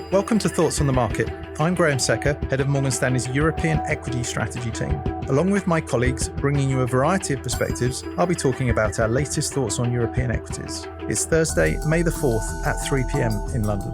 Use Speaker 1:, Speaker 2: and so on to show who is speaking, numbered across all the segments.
Speaker 1: Welcome to Thoughts on the Market. I'm Graham Secker, head of Morgan Stanley's European Equity Strategy team. Along with my colleagues, bringing you a variety of perspectives, I'll be talking about our latest thoughts on European equities. It's Thursday, May the 4th at 3 p.m. in London.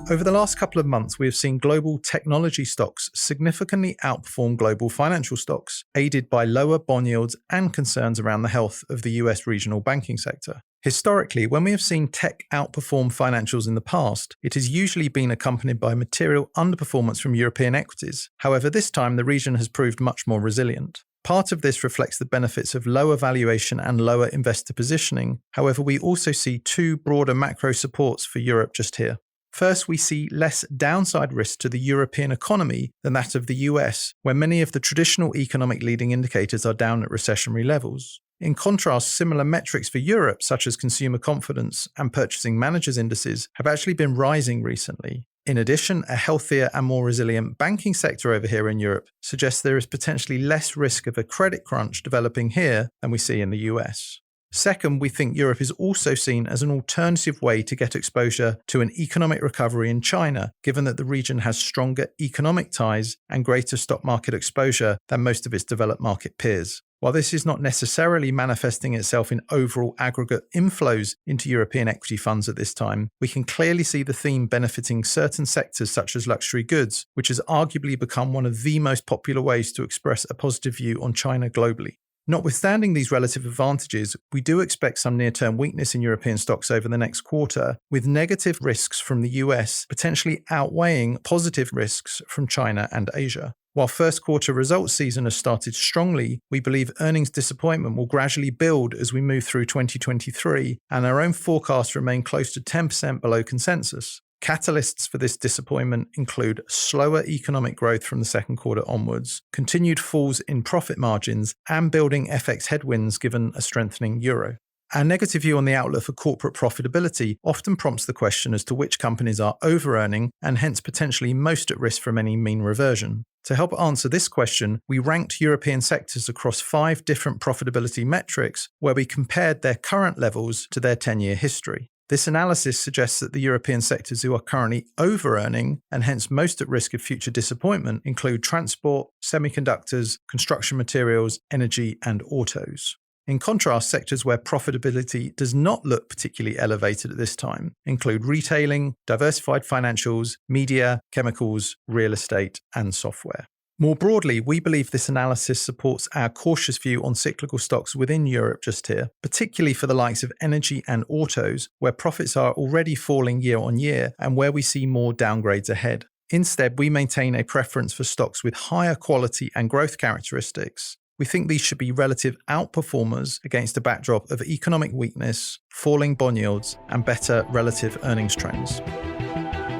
Speaker 1: Over the last couple of months, we have seen global technology stocks significantly outperform global financial stocks, aided by lower bond yields and concerns around the health of the US regional banking sector. Historically, when we have seen tech outperform financials in the past, it has usually been accompanied by material underperformance from European equities. However, this time the region has proved much more resilient. Part of this reflects the benefits of lower valuation and lower investor positioning. However, we also see two broader macro supports for Europe just here. First, we see less downside risk to the European economy than that of the US, where many of the traditional economic leading indicators are down at recessionary levels. In contrast, similar metrics for Europe, such as consumer confidence and purchasing managers' indices, have actually been rising recently. In addition, a healthier and more resilient banking sector over here in Europe suggests there is potentially less risk of a credit crunch developing here than we see in the US. Second, we think Europe is also seen as an alternative way to get exposure to an economic recovery in China, given that the region has stronger economic ties and greater stock market exposure than most of its developed market peers. While this is not necessarily manifesting itself in overall aggregate inflows into European equity funds at this time, we can clearly see the theme benefiting certain sectors such as luxury goods, which has arguably become one of the most popular ways to express a positive view on China globally. Notwithstanding these relative advantages, we do expect some near-term weakness in European stocks over the next quarter, with negative risks from the US potentially outweighing positive risks from China and Asia. While first quarter results season has started strongly, we believe earnings disappointment will gradually build as we move through 2023, and our own forecasts remain close to 10% below consensus. Catalysts for this disappointment include slower economic growth from the second quarter onwards, continued falls in profit margins, and building FX headwinds given a strengthening euro. Our negative view on the outlook for corporate profitability often prompts the question as to which companies are over-earning and hence potentially most at risk from any mean reversion. To help answer this question, we ranked European sectors across 5 different profitability metrics where we compared their current levels to their 10-year history. This analysis suggests that the European sectors who are currently over-earning and hence most at risk of future disappointment include transport, semiconductors, construction materials, energy, and autos. In contrast, sectors where profitability does not look particularly elevated at this time include retailing, diversified financials, media, chemicals, real estate, and software. More broadly, we believe this analysis supports our cautious view on cyclical stocks within Europe just here, particularly for the likes of energy and autos, where profits are already falling year on year and where we see more downgrades ahead. Instead, we maintain a preference for stocks with higher quality and growth characteristics. We think these should be relative outperformers against a backdrop of economic weakness, falling bond yields, and better relative earnings trends.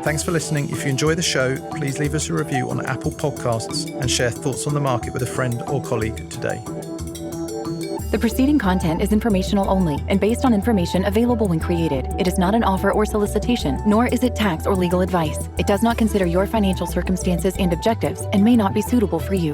Speaker 1: Thanks for listening. If you enjoy the show, please leave us a review on Apple Podcasts and share thoughts on the market with a friend or colleague today.
Speaker 2: The preceding content is informational only and based on information available when created. It is not an offer or solicitation, nor is it tax or legal advice. It does not consider your financial circumstances and objectives and may not be suitable for you.